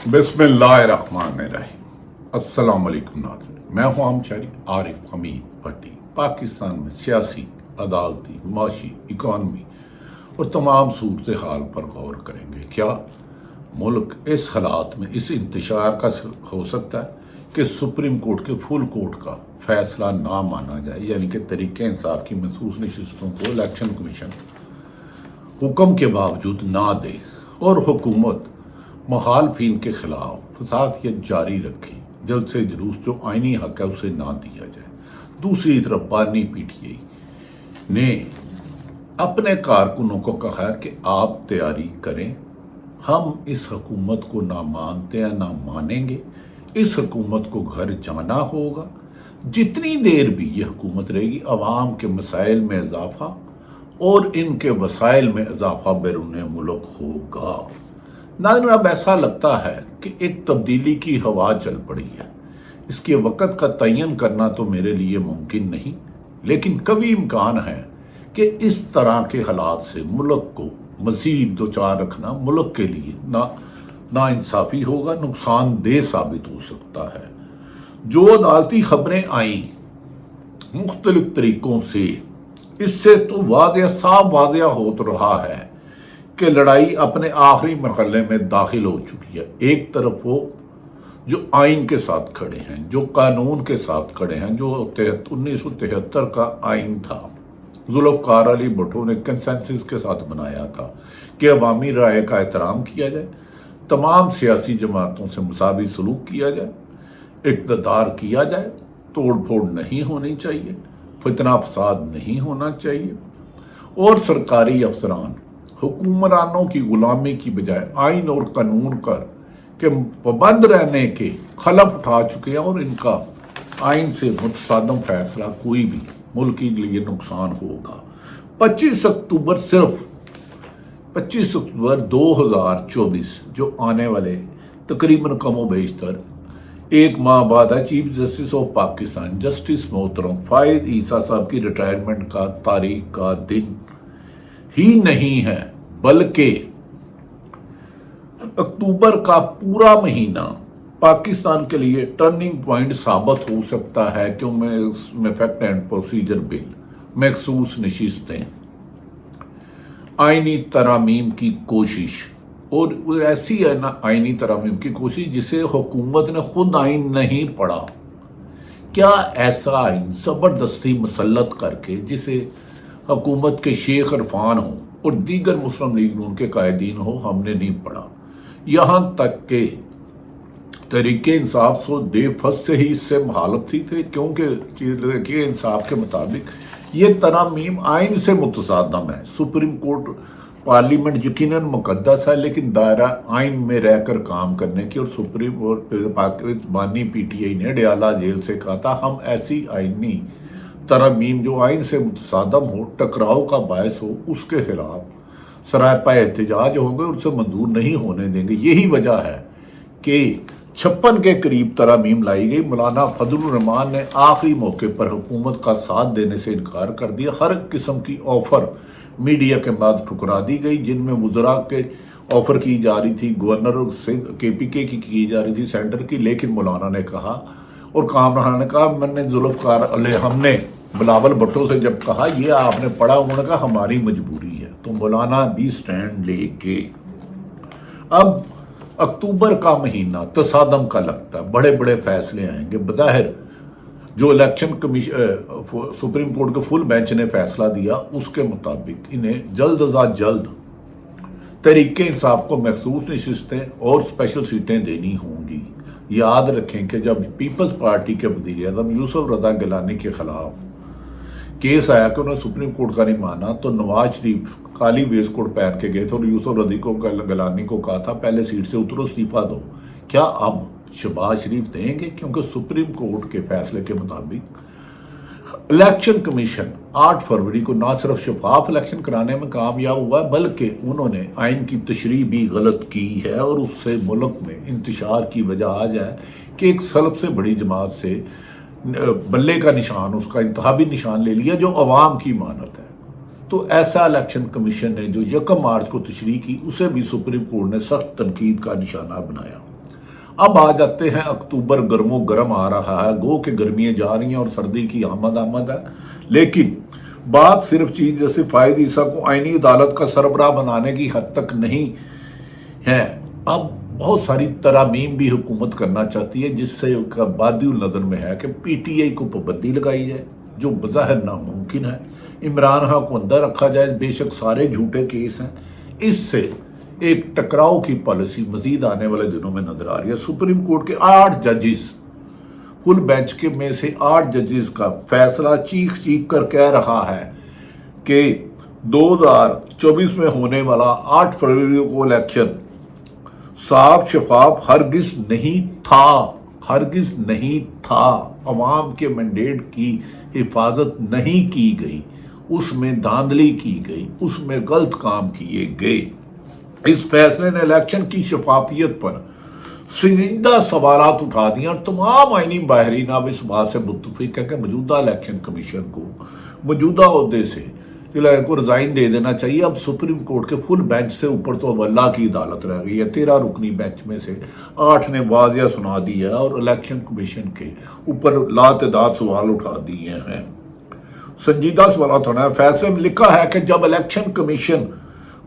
बिस्मिल्लाहिर्रहमानिर्रहीम। अस्सलाम वालेकुम नाज़रीन, मैं हूँ आमचारी आरिफ हमीद भट्टी। पाकिस्तान में सियासी, अदालती, माशी, इकॉनमी और तमाम सूरत हाल पर गौर करेंगे। क्या मुल्क इस हालात में इस इंतशार का हो सकता है कि सुप्रीम कोर्ट के फुल कोर्ट का फैसला ना माना जाए, यानी कि तरीके इंसाफ की महसूस नशिस्तों को इलेक्शन कमीशन हुक्म के बावजूद ना दे और हुकूमत मुखालफिन के खिलाफ फसादियत जारी रखे, जल्द से जुलूस जो आइनी हक है उसे ना दिया जाए। दूसरी तरफ बानी पीटीआई ने अपने कारकुनों को कहा है कि आप तैयारी करें, हम इस हुकूमत को ना मानते हैं ना मानेंगे, इस हुकूमत को घर जाना होगा। जितनी देर भी ये हुकूमत रहेगी अवाम के मसाइल में इजाफा और इनके वसाइल में इजाफा बैरून मुल्क होगा। नाज़रीन, अब ऐसा लगता है कि एक तब्दीली की हवा चल पड़ी है। इसके वक़्त का तयन करना तो मेरे लिए मुमकिन नहीं, लेकिन कभी इम्कान है कि इस तरह के हालात से मुल्क को मज़ीद दो चार रखना मुल्क के लिए ना इंसाफ़ी होगा, नुकसानदेह साबित हो सकता है। जो अदालती खबरें आईं मुख्तलिफ तरीक़ों से, इससे तो साफ वाज़ह हो तो रहा है कि लड़ाई अपने आखिरी मरहले में दाखिल हो चुकी है। एक तरफ वो जो आइन के साथ खड़े हैं, जो कानून के साथ खड़े हैं, जो 1973 का आइन था, जुल्फ़िकार अली भुट्टो ने कंसेंसस के साथ बनाया था कि अवामी राय का एहतराम किया जाए, तमाम सियासी जमातों से मुसावी सलूक किया जाए, इक़्तिदार किया जाए, तोड़ फोड़ नहीं होनी चाहिए, फितना फसाद नहीं होना चाहिए और सरकारी अफसरान हुक्मरानों की गुलामी की बजाय आइन और कानून कर के पाबंद रहने के खलफ उठा चुके हैं और इनका आइन से मुतसादम फैसला कोई भी मुल्क के लिए नुकसान होगा। 25 अक्टूबर 2024 जो आने वाले तकरीबन कमो बेशतर एक माह बाद है, chief justice of Pakistan justice मोहतरम फायद ईसा साहब की रिटायरमेंट का तारीख का दिन ही नहीं है, बल्कि अक्टूबर का पूरा महीना पाकिस्तान के लिए टर्निंग पॉइंट साबित हो सकता है, क्योंकि फैक्ट एंड प्रोसीजर बिल, मखसूस नशिस्तें, आइनी तरामीम की कोशिश, और ऐसी है ना आइनी तरामीम की कोशिश जिसे हुकूमत ने खुद आइन नहीं पढ़ा। क्या ऐसा आइन ज़बरदस्ती मुसल्लत करके जिसे हुकूमत के शेख इरफान हो और दीगर मुस्लिम लीग नून के कायदीन हो, हमने नहीं पढ़ा। यहाँ तक के तरीके इंसाफ सो देफस से ही इससे मुखालफी थे, क्योंकि तरीके इंसाफ के मुताबिक ये तरामीम आइन से मुतसादम है। सुप्रीम कोर्ट पार्लियामेंट यकीनन मुकद्दस है, लेकिन दायरा आइन में रहकर काम करने की, और सुप्रीम कोर्ट बानी पीटीआई ने डयाला जेल से कहा था हम ऐसी आइनी तरमीम जो आइन से मुतसादम हो, टकराव का बायस हो, उसके खिलाफ सरापा एहतजाज होंगे और उसे मंजूर नहीं होने देंगे। यही वजह है कि 56 के करीब तरमीम लाई गई। मौलाना फजलुर रहमान ने आखिरी मौके पर हुकूमत का साथ देने से इनकार कर दिया। हर किस्म की ऑफर मीडिया के बाद ठुकरा दी गई, जिनमें वज़रा के ऑफर की जा रही थी, गवर्नर से KPK की जा रही थी, सेंटर की, लेकिन मौलाना ने कहा और कामरान ने कहा, मैंने जुल्फ़िकार हमने बिलावल भुट्टो से जब कहा ये आपने पढ़ा, उन्होंने कहा हमारी मजबूरी है, तो मौलाना भी स्टैंड लेके। अब अक्टूबर का महीना तसादम का लगता है, बड़े बड़े फैसले आएंगे। बज़ाहिर जो इलेक्शन कमीशन सुप्रीम कोर्ट के फुल बेंच ने फैसला दिया उसके मुताबिक इन्हें जल्द अज जल्द तरीके इंसाफ को मखसूस नशिस्तें और स्पेशल सीटें देनी होंगी। याद रखें कि जब पीपल्स पार्टी के वज़ीर आज़म यूसुफ रज़ा गिलानी के खिलाफ केस आया कि उन्होंने सुप्रीम कोर्ट का नहीं माना, तो नवाज शरीफ काली वेस्ट कोट पहन के गए थे और यूसुफ गिलानी को कहा था पहले सीट से उतरो, इस्तीफा दो। क्या अब शहबाज शरीफ देंगे? क्योंकि सुप्रीम कोर्ट के फैसले के मुताबिक इलेक्शन कमीशन 8 फरवरी को ना सिर्फ शफाफ इलेक्शन कराने में कामयाब हुआ है, बल्कि उन्होंने आइन की तशरीह भी गलत की है और उससे मुल्क में इंतशार की वजह आ जाए कि एक सबसे बड़ी जमात से बल्ले का निशान, उसका इंतखाबी निशान ले लिया जो अवाम की मानत है। तो ऐसा इलेक्शन कमीशन ने जो 1 मार्च को तशरीह की, उसे भी सुप्रीम कोर्ट ने सख्त तनकीद का निशाना बनाया। اب آ جاتے ہیں اکتوبر، گرم و گرم آ رہا ہے، گو کہ گرمیاں جا رہی ہیں اور سردی کی آمد ہے، لیکن بات صرف چیف جسٹس فائد عیسیٰ کو آئینی عدالت کا سربراہ بنانے کی حد تک نہیں ہے۔ اب بہت ساری ترامیم بھی حکومت کرنا چاہتی ہے، جس سے بادی النظر میں ہے کہ پی ٹی آئی کو پابندی لگائی جائے، جو بظاہر ناممکن ہے۔ عمران خان کو اندر رکھا جائے، بے شک سارے جھوٹے کیس ہیں۔ اس سے ایک ٹکراؤ کی پالیسی مزید آنے والے دنوں میں نظر آ رہی ہے۔ سپریم کورٹ کے 8 ججز، فل بینچ کے میں سے 8 ججز کا فیصلہ چیخ کر کہہ رہا ہے کہ 2024 میں ہونے والا 8 فروری کو الیکشن صاف شفاف ہرگز نہیں تھا، عوام کے مینڈیٹ کی حفاظت نہیں کی گئی، اس میں دھاندلی کی گئی، اس میں غلط کام کیے گئے۔ اس فیصلے نے الیکشن کی شفافیت پر سنجیدہ سوالات اٹھا دیا، اور تمام آئینی ماہرین اب اس بات سے متفق ہے کہ موجودہ الیکشن کمیشن کو موجودہ عہدے سے کو ریزائن دے دینا چاہیے۔ اب سپریم کورٹ کے فل بینچ سے اوپر تو اب اللہ کی عدالت رہ گئی ہے۔ 13 رکنی بینچ میں سے 8 نے واضح سنا دیا اور الیکشن کمیشن کے اوپر لاتعداد سوال اٹھا دیے ہیں۔ سنجیدہ سوالات ہونا ہے۔ فیصلے میں لکھا ہے کہ جب الیکشن کمیشن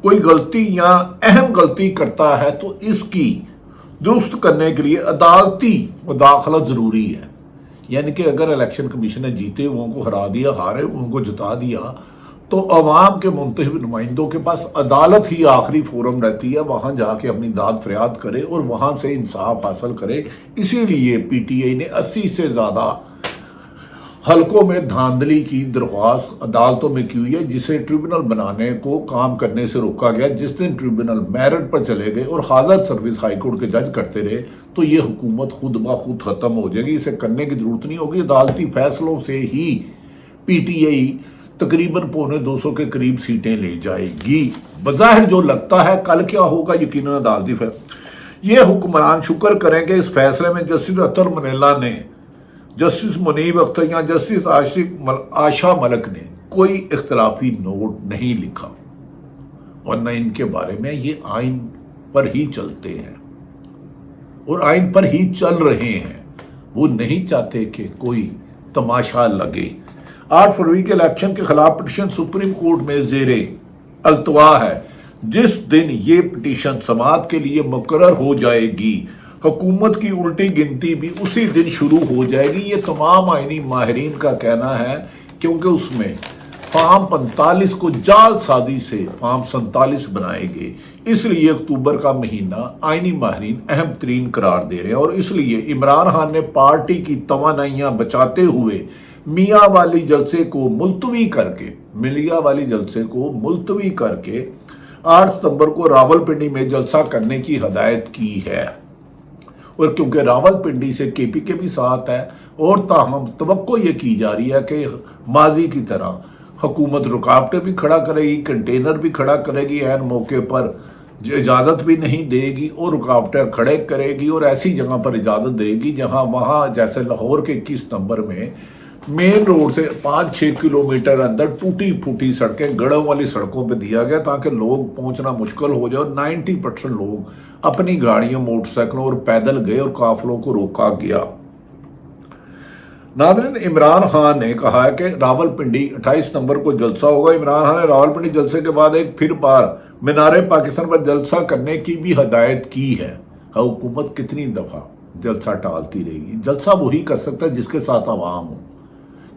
کوئی غلطی یا اہم غلطی کرتا ہے تو اس کی درست کرنے کے لیے عدالتی مداخلت ضروری ہے۔ یعنی کہ اگر الیکشن کمیشن نے جیتے ہوئوں کو ہرا دیا، ہارے ہوئوں کو جتا دیا، تو عوام کے منتخب نمائندوں کے پاس عدالت ہی آخری فورم رہتی ہے، وہاں جا کے اپنی داد فریاد کرے اور وہاں سے انصاف حاصل کرے۔ اسی لیے پی ٹی آئی نے 80 سے زیادہ حلقوں میں دھاندلی کی درخواست عدالتوں میں کی ہوئی ہے، جسے ٹریبونل بنانے کو کام کرنے سے روکا گیا۔ جس دن ٹریبونل میرٹ پر چلے گئے اور حاضر سروس ہائی کورٹ کے جج کرتے رہے تو یہ حکومت خود بخود ختم ہو جائے گی، اسے کرنے کی ضرورت نہیں ہوگی۔ عدالتی فیصلوں سے ہی پی ٹی آئی تقریباً 250 کے قریب سیٹیں لے جائے گی۔ بظاہر جو لگتا ہے، کل کیا ہوگا یقیناً عدالتی فیصلہ۔ یہ حکمران شکر کریں کہ اس فیصلے میں جسٹس اطہر منیلا نے، جسٹس منیب اختر یا جسٹس عائشہ ملک نے کوئی اختلافی نوٹ نہیں لکھا، ورنہ ان کے بارے میں یہ آئین پر ہی چلتے ہیں اور آئین پر ہی چل رہے ہیں۔ وہ نہیں چاہتے کہ کوئی تماشا لگے۔ 8 فروری کے الیکشن کے خلاف پٹیشن سپریم کورٹ میں زیر التوا ہے۔ جس دن یہ پٹیشن سماعت کے لیے مقرر ہو جائے گی، حکومت کی الٹی گنتی بھی اسی دن شروع ہو جائے گی۔ یہ تمام آئینی ماہرین کا کہنا ہے، کیونکہ اس میں فارم 45 کو جعل سازی سے فارم 47 بنائے گئے۔ اس لیے اکتوبر کا مہینہ آئینی ماہرین اہم ترین قرار دے رہے ہیں، اور اس لیے عمران خان نے پارٹی کی توانائیاں بچاتے ہوئے میاں والی جلسے کو ملتوی کر کے 8 ستمبر کو راولپنڈی میں جلسہ کرنے کی ہدایت کی ہے۔ اور کیونکہ راولپنڈی سے کے پی کے بھی ساتھ ہے، اور تاہم توقع یہ کی جا رہی ہے کہ ماضی کی طرح حکومت رکاوٹیں بھی کھڑا کرے گی، کنٹینر بھی کھڑا کرے گی، عین موقع پر اجازت بھی نہیں دے گی اور رکاوٹیں کھڑے کرے گی، اور ایسی جگہ پر اجازت دے گی وہاں جیسے لاہور کے 21 ستمبر میں مین روڈ سے 5-6 کلومیٹر اندر ٹوٹی پھوٹی سڑکیں گڑوں والی سڑکوں پہ دیا گیا تاکہ لوگ پہنچنا مشکل ہو جائے، اور 90% لوگ اپنی گاڑیوں، موٹر سائیکلوں اور پیدل گئے اور قافلوں کو روکا گیا۔ ناظرین، عمران خان نے کہا ہے کہ راولپنڈی 28 ستمبر کو جلسہ ہوگا۔ عمران خان نے راولپنڈی جلسے کے بعد ایک پھر بار مینار پاکستان پر جلسہ کرنے کی بھی ہدایت کی ہے۔ حکومت کتنی دفعہ جلسہ ٹالتی رہے گی؟ جلسہ وہی کر سکتا ہے جس کے ساتھ عوام ہو،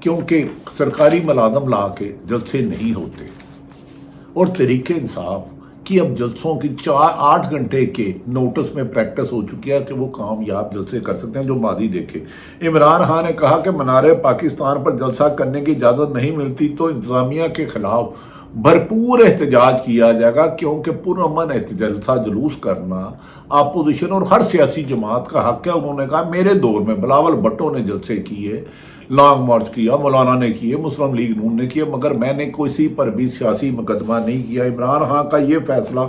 کیونکہ سرکاری ملازم لا کے جلسے نہیں ہوتے، اور تحریک انصاف کی اب جلسوں کی 8 گھنٹے کے نوٹس میں پریکٹس ہو چکی ہے کہ وہ کامیاب جلسے کر سکتے ہیں۔ جو ماضی دیکھے، عمران خان نے کہا کہ مینار پاکستان پر جلسہ کرنے کی اجازت نہیں ملتی تو انتظامیہ کے خلاف بھرپور احتجاج کیا جائے گا، کیونکہ پرامن جلسہ جلوس کرنا اپوزیشن اور ہر سیاسی جماعت کا حق ہے۔ انہوں نے کہا میرے دور میں بلاول بھٹو نے جلسے کیے، لانگ مارچ کیا، مولانا نے کیے، مسلم لیگ نون نے کیا، مگر میں نے کسی پر بھی سیاسی مقدمہ نہیں کیا۔ عمران خان کا یہ فیصلہ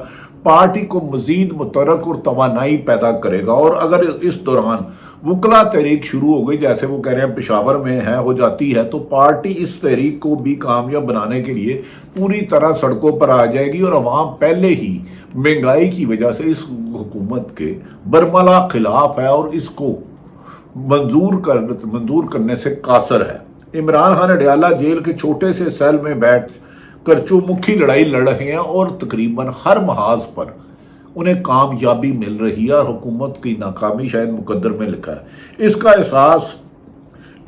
پارٹی کو مزید متحرک اور توانائی پیدا کرے گا، اور اگر اس دوران वकला तहरीक शुरू हो गई, जैसे वो कह रहे हैं पेशावर में है, हो जाती है, तो पार्टी इस तहरीक को भी कामयाब बनाने के लिए पूरी तरह सड़कों पर आ जाएगी। और अवाम पहले ही महंगाई की वजह से इस हुकूमत के बरमला खिलाफ है और इसको मंजूर करने से कासर है। इमरान खान अडयाला जेल के छोटे से सेल में बैठ कर चौमुखी लड़ाई लड़ रहे हैं और तकरीबन हर महाज पर उन्हें कामयाबी मिल रही है और हुकूमत की नाकामी शायद मुकद्दर में लिखा है।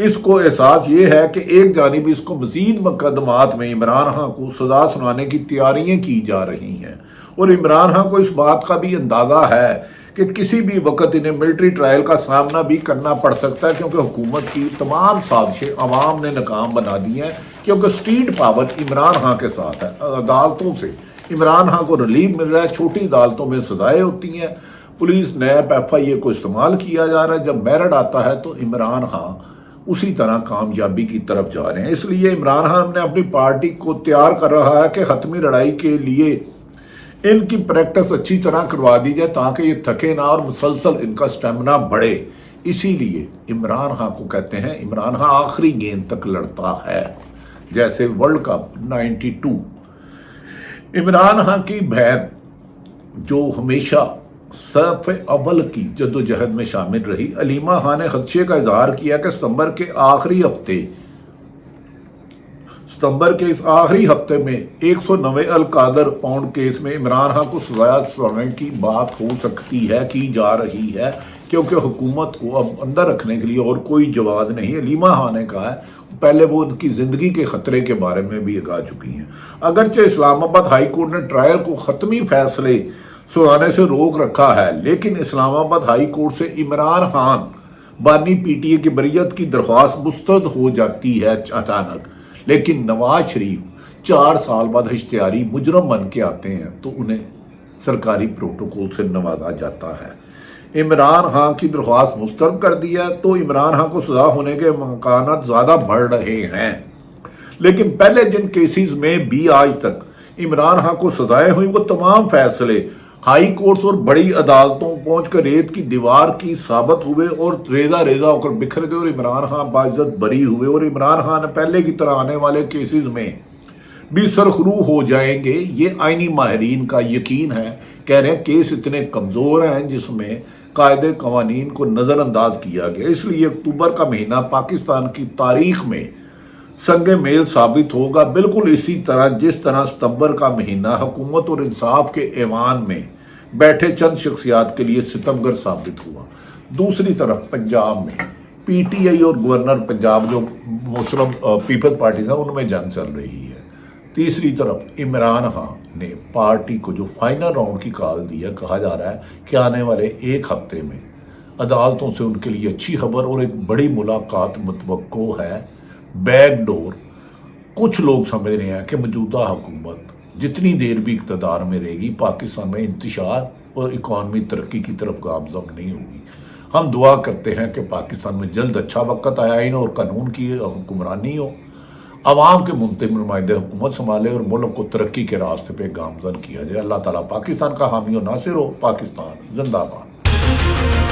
इसको एहसास ये है कि एक जानिब इसको मजीद मुकदमात में इमरान खान को सजा सुनाने की तैयारियां की जा रही हैं और इमरान खान को इस बात का भी अंदाज़ा है कि किसी भी वक्त इन्हें मिलिट्री ट्रायल का सामना भी करना पड़ सकता है, क्योंकि हुकूमत की तमाम साजिशें अवाम ने नाकाम बना दी हैं, क्योंकि स्ट्रीट पावर इमरान खान के साथ है। अदालतों से इमरान खान को रिलीफ मिल रहा है, छोटी अदालतों में सजाएं होती हैं, पुलिस नैब FIA को इस्तेमाल किया जा रहा है, जब मेरिट आता है तो इमरान खान उसी तरह कामयाबी की तरफ जा रहे हैं। इसलिए इमरान खान ने अपनी पार्टी को तैयार कर रहा है कि हतमी लड़ाई के लिए इनकी प्रैक्टिस अच्छी तरह करवा दी जाए ताकि ये थके ना और मुसलसल इनका स्टेमिना बढ़े। इसीलिए इमरान खान को कहते हैं इमरान खान आखिरी गेंद तक लड़ता है, जैसे वर्ल्ड कप 92। इमरान खान की बहन जो हमेशा सफ़ अव्वल की जद्दोजहद में शामिल रही, अलीमा खान ने खदशे का इजहार किया कि सितंबर के इस आखिरी हफ्ते में 190 अल-कादर पाउंड केस में इमरान खान को सजा सुनाने की बात हो सकती है, की जा रही है, क्योंकि हुकूमत को अब अंदर रखने के लिए और कोई जवाब नहीं। अलीमा खान ने कहा है, पहले वो उनकी ज़िंदगी के ख़तरे के बारे में भी आगाह चुकी हैं। अगरचे इस्लामाबाद हाई कोर्ट ने ट्रायल को ख़त्मी फैसले सुनाने से रोक रखा है, लेकिन इस्लामाबाद हाई कोर्ट से इमरान खान बानी PTA की बरियत की दरख्वास्त मुस्तरद हो जाती है अचानक। लेकिन नवाज शरीफ 4 साल बाद इश्तिहारी मुजरम बन के आते हैं तो उन्हें सरकारी प्रोटोकॉल से नवाजा जाता है। इमरान खान की दरख्वास्त मुस्तरद कर दिया तो इमरान खान को सजा होने के इम्कानात ज़्यादा बढ़ रहे हैं। लेकिन पहले जिन केसेस में भी आज तक इमरान खान को सजाएं हुई, वो तमाम फैसले हाई कोर्ट्स और बड़ी अदालतों पहुंचकर रेत की दीवार की साबित हुए और रेजा होकर बिखर गए और इमरान खान बाइज्जत बरी हुए। और इमरान खान पहले की तरह आने वाले केसेस में भी सरखरू हो जाएंगे, ये आईनी माहिरीन का यकीन है। कह रहे हैं केस इतने कमज़ोर हैं जिसमें कायदे कवानीन को नज़रअंदाज किया गया, इसलिए अक्टूबर का महीना पाकिस्तान की तारीख में संग मेल साबित होगा, बिल्कुल इसी तरह जिस तरह सितंबर का महीना हुकूमत और इंसाफ के ऐवान में बैठे चंद शख्सियात के लिए सितमगर साबित हुआ। दूसरी तरफ पंजाब में PTI और गवर्नर पंजाब जो मुस्लिम पीपल्स पार्टी है उनमें जंग चल रही है। तीसरी तरफ इमरान खान ने पार्टी को जो फाइनल राउंड की कॉल दी है, कहा जा रहा है कि आने वाले एक हफ्ते में अदालतों से उनके लिए अच्छी खबर और एक बड़ी मुलाकात मुतवक्को है। बैकडोर कुछ लोग समझ रहे हैं कि मौजूदा हुकूमत जितनी देर भी इक़्तिदार में रहेगी, पाकिस्तान में इंतशार और इकॉनमी तरक्की की तरफ गामज़न नहीं होगी। हम दुआ करते हैं कि पाकिस्तान में जल्द अच्छा वक्त आया और कानून की हुक्मरानी हो, अवाम के मुंतखब नुमाइंदे हुकूमत संभाले और मुल्क को तरक्की के रास्ते पे गामज़न किया जाए। अल्लाह ताला पाकिस्तान का हामी और नासिर हो। पाकिस्तान जिंदाबाद।